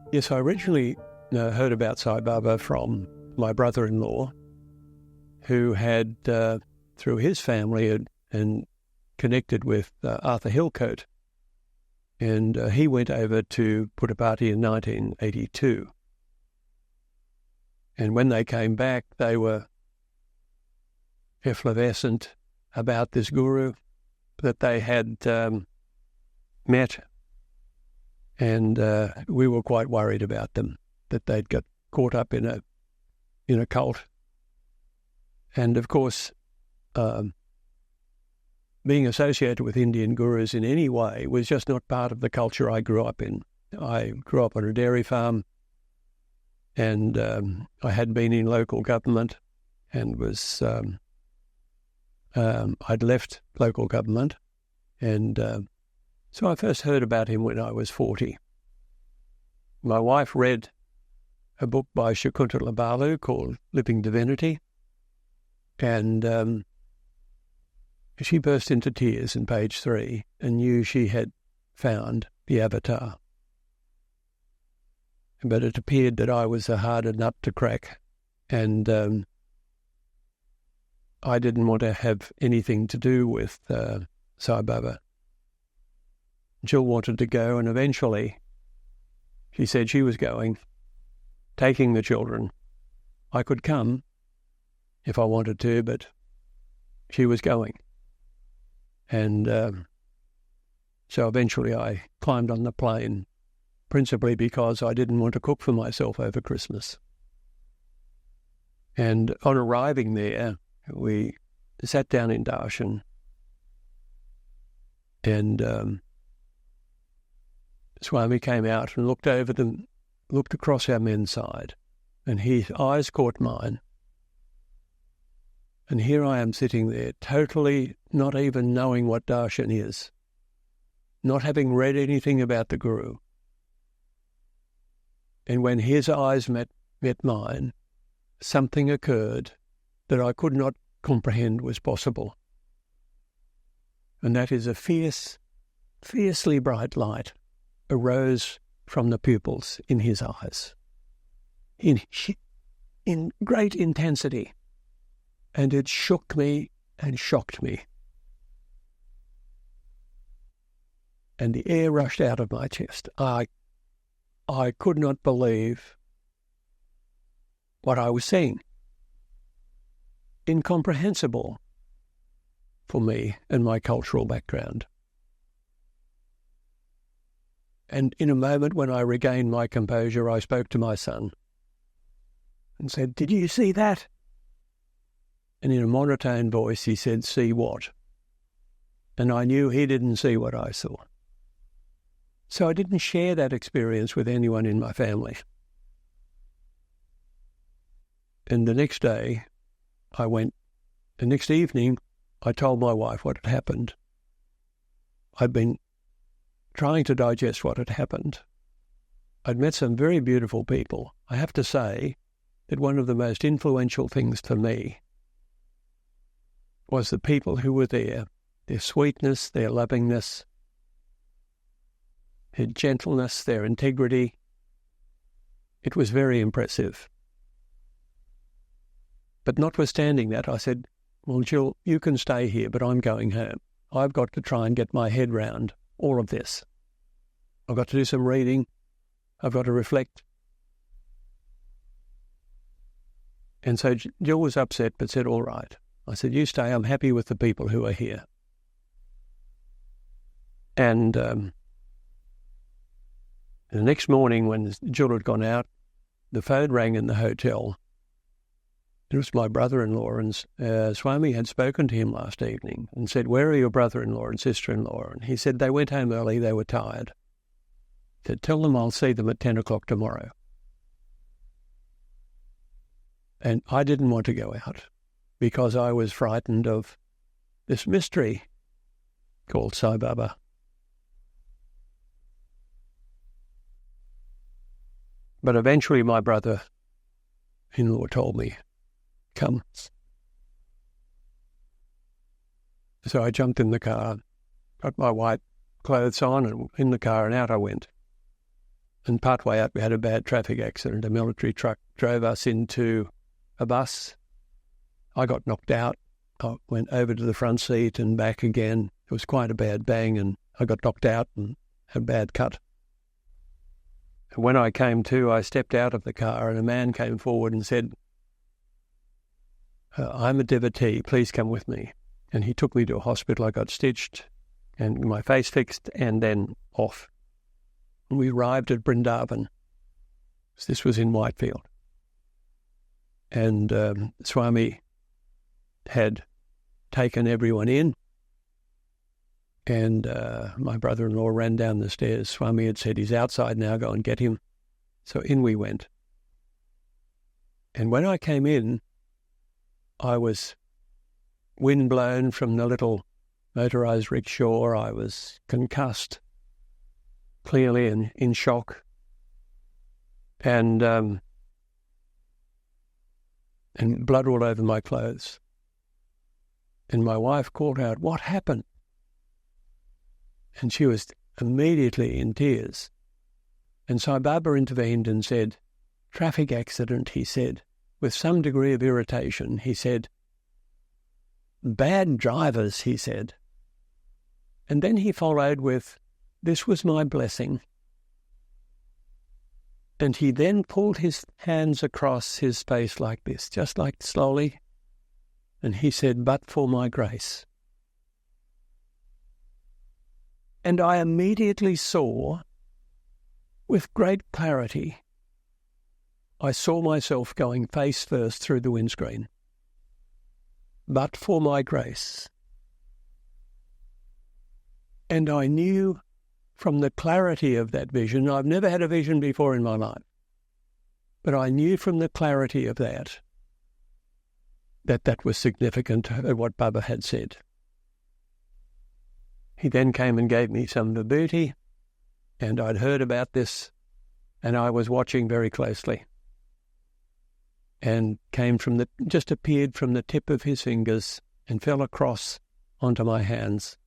Yes, I originally heard about Sai Baba from my brother-in-law, who had, through his family, and connected with Arthur Hillcoat. And he went over to Puttapati in 1982. And when they came back, they were effervescent about this guru that they had met. And we were quite worried about them, that they'd got caught up in a cult. And of course, being associated with Indian gurus in any way was just not part of the culture I grew up in. I grew up on a dairy farm, and I had been in local government, and was I'd left local government, and so I first heard about him when I was 40. My wife read a book by Shakuntala Balu called Living Divinity, and she burst into tears in page 3 and knew she had found the avatar. But it appeared that I was a harder nut to crack, and I didn't want to have anything to do with Sai Baba. Jill wanted to go, and eventually she said she was going, taking the children. I could come if I wanted to, but she was going. And so eventually I climbed on the plane, principally because I didn't want to cook for myself over Christmas. And on arriving there, we sat down in darshan, and Swami came out and looked over them, looked across our men's side, and his eyes caught mine. And here I am sitting there, totally not even knowing what darshan is, not having read anything about the Guru. And when his eyes met mine, something occurred that I could not comprehend was possible. And that is a fiercely bright light arose from the pupils in his eyes, in great intensity, and it shook me and shocked me. And the air rushed out of my chest. I could not believe what I was seeing. Incomprehensible for me and my cultural background. And in a moment when I regained my composure, I spoke to my son and said, "Did you see that?" And in a monotone voice he said, "See what?" And I knew he didn't see what I saw. So I didn't share that experience with anyone in my family. And the next evening, I told my wife what had happened. I'd been trying to digest what had happened. I'd met some very beautiful people. I have to say that one of the most influential things for me was the people who were there, their sweetness, their lovingness, their gentleness, their integrity. It was very impressive. But notwithstanding that, I said, "Well, Jill, you can stay here, but I'm going home. I've got to try and get my head round all of this. I've got to do some reading. I've got to reflect." And so Jill was upset, but said, "All right." I said, "You stay. I'm happy with the people who are here." And the next morning when Jill had gone out, the phone rang in the hotel, It was my brother-in-law, and Swami had spoken to him last evening and said, "Where are your brother-in-law and sister-in-law?" And he said, "They went home early, they were tired." He said, "Tell them I'll see them at 10 o'clock tomorrow." And I didn't want to go out because I was frightened of this mystery called Sai Baba. But eventually my brother-in-law told me, "Come." So I jumped in the car, got my white clothes on, and in the car, and out I went. And partway out we had a bad traffic accident. A military truck drove us into a bus. I got knocked out. I went over to the front seat and back again. It was quite a bad bang, and I got knocked out and had a bad cut. And when I came to, I stepped out of the car and a man came forward and said, "I'm a devotee, please come with me." And he took me to a hospital. I got stitched and my face fixed and then off. And we arrived at Brindavan. This was in Whitefield. And Swami had taken everyone in, and my brother-in-law ran down the stairs. Swami had said, "He's outside now, go and get him." So in we went. And when I came in, I was wind-blown from the little motorised rickshaw. I was concussed, clearly in shock. And blood all over my clothes. And my wife called out, "What happened?" And she was immediately in tears. And Sai Baba intervened and said, "Traffic accident," he said, with some degree of irritation. He said, "Bad drivers," he said. And then he followed with, "This was my blessing." And he then pulled his hands across his face like this, just like slowly. And he said, "But for my grace." And I immediately saw, with great clarity, I saw myself going face first through the windscreen. But for my grace. And I knew from the clarity of that vision, I've never had a vision before in my life, but I knew from the clarity of that was significant of what Baba had said. He then came and gave me some vibhuti, and I'd heard about this, and I was watching very closely, and just appeared from the tip of his fingers and fell across onto my hands,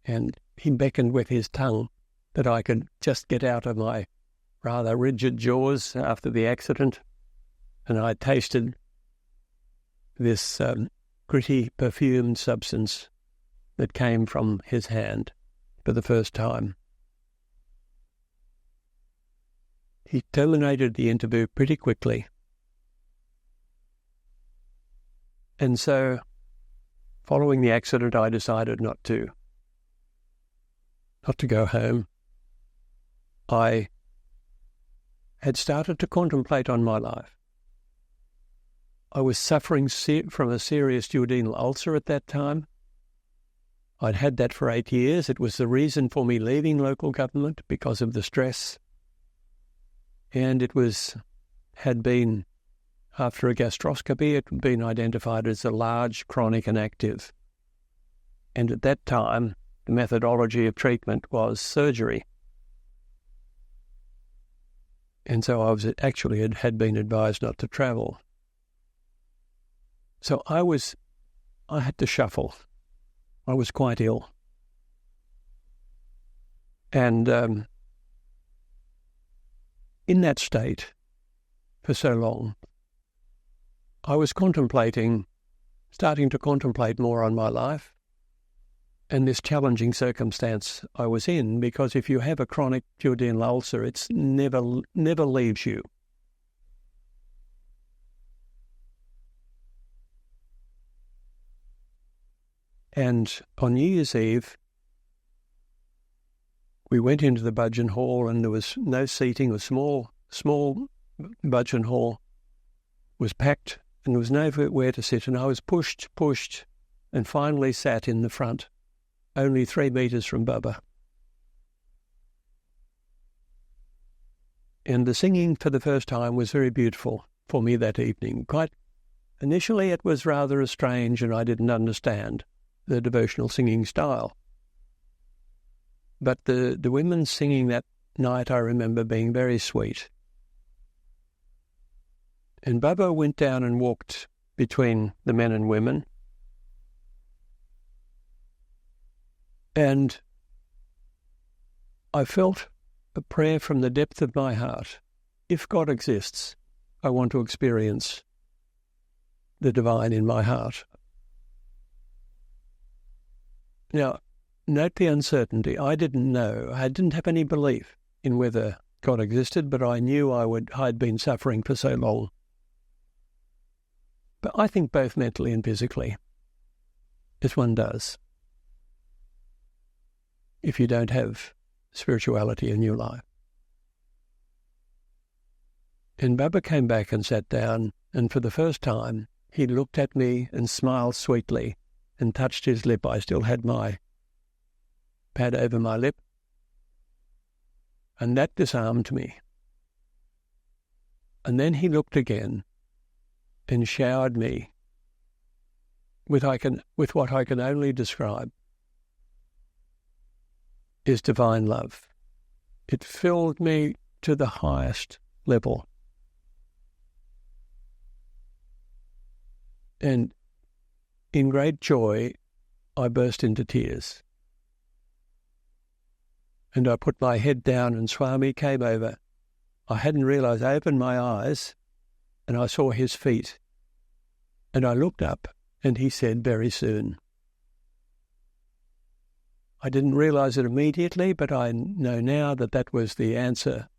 and he beckoned with his tongue that I could just get out of my rather rigid jaws after the accident, and I tasted this gritty, perfumed substance that came from his hand for the first time. He terminated the interview pretty quickly. And so, following the accident, I decided not to go home. I had started to contemplate on my life. I was suffering from a serious duodenal ulcer at that time. I'd had that for 8 years. It was the reason for me leaving local government because of the stress. And had been, after a gastroscopy, it had been identified as a large, chronic and active. And at that time, the methodology of treatment was surgery. And so had been advised not to travel. So I had to shuffle. I was quite ill. And in that state for so long, I was starting to contemplate more on my life and this challenging circumstance I was in, because if you have a chronic duodenal ulcer, it's never leaves you. And on New Year's Eve, we went into the Budgeon Hall, and there was no seating. A small Budgeon Hall was packed and there was nowhere to sit, and I was pushed, and finally sat in the front, only 3 metres from Baba. And the singing for the first time was very beautiful for me that evening. Initially it was rather strange, and I didn't understand the devotional singing style. But the women singing that night, I remember being very sweet. And Baba went down and walked between the men and women. And I felt a prayer from the depth of my heart. If God exists, I want to experience the divine in my heart. Now, note the uncertainty. I didn't know. I didn't have any belief in whether God existed, but I knew I'd been suffering for so long. But I think both mentally and physically, as one does, if you don't have spirituality in your life. And Baba came back and sat down, and for the first time, he looked at me and smiled sweetly and touched his lip. I still had my pad over my lip, and that disarmed me. And then he looked again and showered me with what I can only describe is divine love. It filled me to the highest level. And in great joy, I burst into tears. And I put my head down, and Swami came over. I hadn't realised. I opened my eyes and I saw his feet. And I looked up and he said, "Very soon." I didn't realise it immediately, but I know now that that was the answer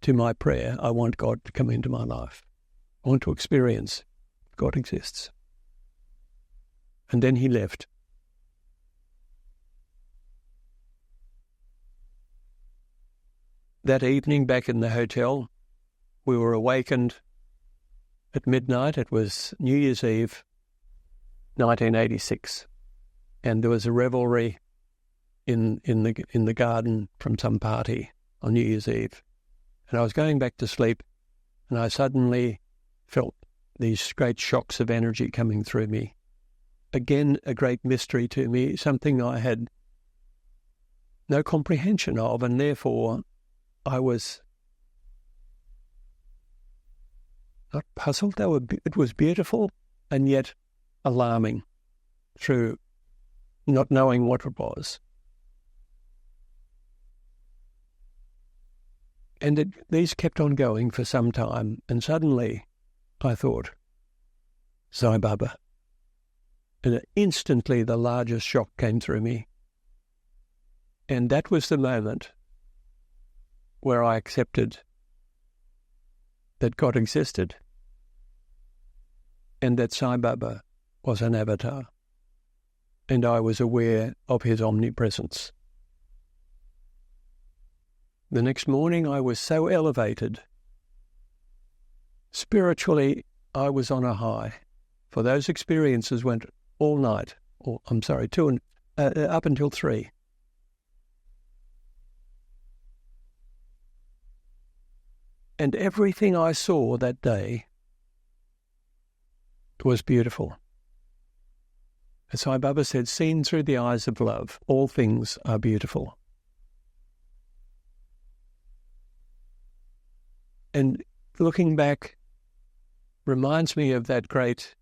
to my prayer. I want God to come into my life. I want to experience God exists. And then he left. That evening back in the hotel, we were awakened at midnight. It was New Year's Eve, 1986, and there was a revelry in the garden from some party on New Year's Eve. And I was going back to sleep, and I suddenly felt these great shocks of energy coming through me. Again, a great mystery to me, something I had no comprehension of, and therefore I was not puzzled. It was beautiful and yet alarming through not knowing what it was. And these kept on going for some time, and suddenly I thought, Sai Baba. And instantly the largest shock came through me. And that was the moment where I accepted that God existed and that Sai Baba was an avatar, and I was aware of his omnipresence. The next morning I was so elevated. Spiritually, I was on a high, for those experiences went all night, up until 3. And everything I saw that day was beautiful. As Sai Baba said, seen through the eyes of love, all things are beautiful. And looking back reminds me of that great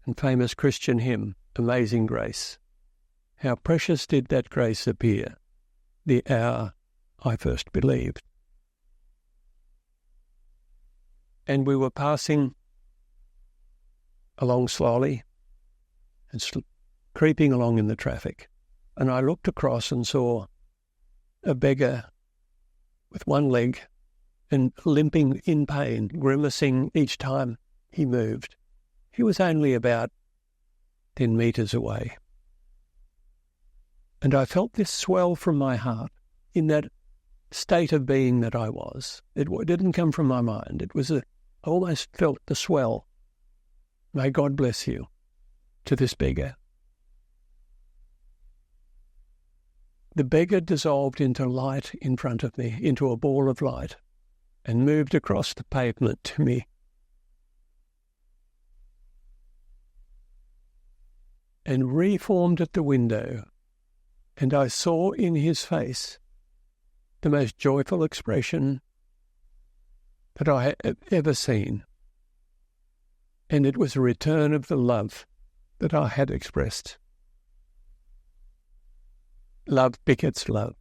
and famous Christian hymn, Amazing Grace. How precious did that grace appear, the hour I first believed. And we were passing along slowly and creeping along in the traffic. And I looked across and saw a beggar with one leg and limping in pain, grimacing each time he moved. He was only about 10 metres away. And I felt this swell from my heart in that state of being that I was. It didn't come from my mind. I almost felt the swell. May God bless you, to this beggar. The beggar dissolved into light in front of me, into a ball of light, and moved across the pavement to me. And reformed at the window, and I saw in his face the most joyful expression that I had ever seen. And it was a return of the love that I had expressed. Love begets love,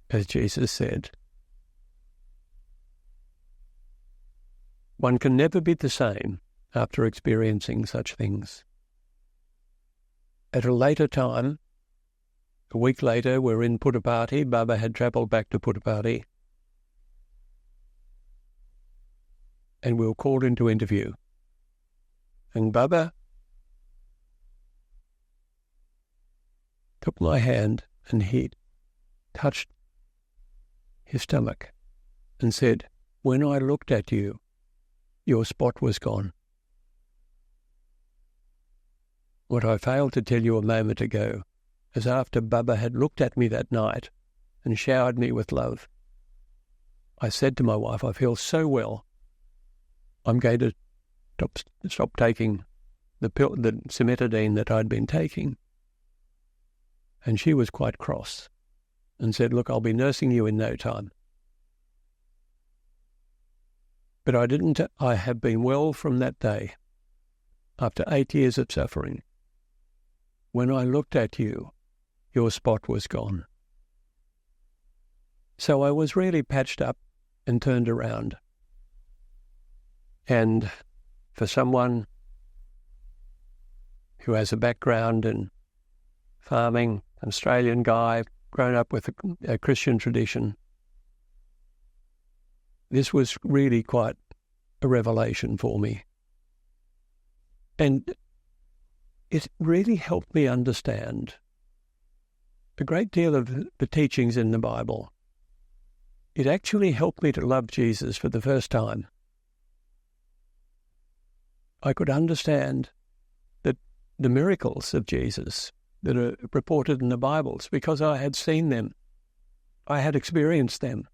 as Jesus said. One can never be the same after experiencing such things. At a later time, a week later, we're in Puttapati. Baba had travelled back to Puttapati. And we were called into interview. And Baba took my hand and he touched his stomach and said, "When I looked at you, your spot was gone." What I failed to tell you a moment ago is after Baba had looked at me that night and showered me with love, I said to my wife, "I feel so well, I'm going to stop taking the cimetidine that I'd been taking." And she was quite cross and said, "Look, I'll be nursing you in no time." But I didn't. I have been well from that day, after 8 years of suffering. When I looked at you, your spot was gone. So I was really patched up and turned around. And for someone who has a background in farming, an Australian guy, grown up with a Christian tradition, this was really quite a revelation for me. And it really helped me understand a great deal of the teachings in the Bible. It actually helped me to love Jesus for the first time. I could understand that the miracles of Jesus that are reported in the Bibles, because I had seen them, I had experienced them.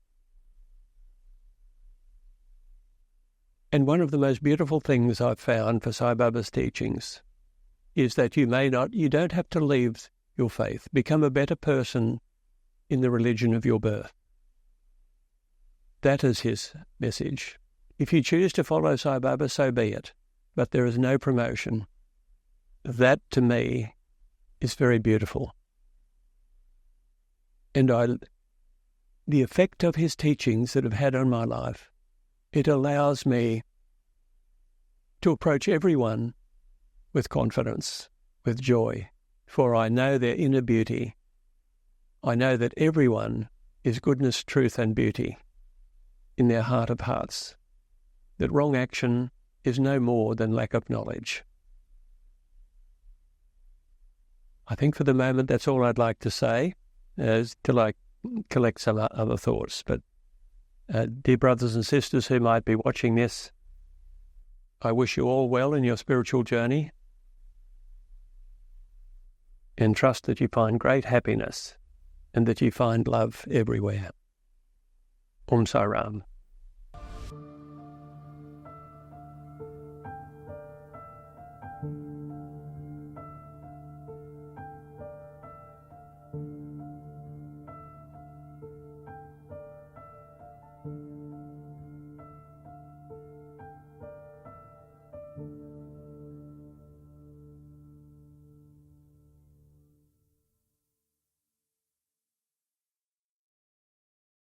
And one of the most beautiful things I've found for Sai Baba's teachings is that you don't have to leave your faith. Become a better person in the religion of your birth. That is his message. If you choose to follow Sai Baba, so be it. But there is no promotion. That, to me, is very beautiful. And the effect of his teachings that have had on my life, it allows me to approach everyone with confidence, with joy, for I know their inner beauty. I know that everyone is goodness, truth and beauty in their heart of hearts, that wrong action is no more than lack of knowledge. I think for the moment that's all I'd like to say, till I collect some other thoughts. But dear brothers and sisters who might be watching this, I wish you all well in your spiritual journey and trust that you find great happiness and that you find love everywhere. Om Sai Ram.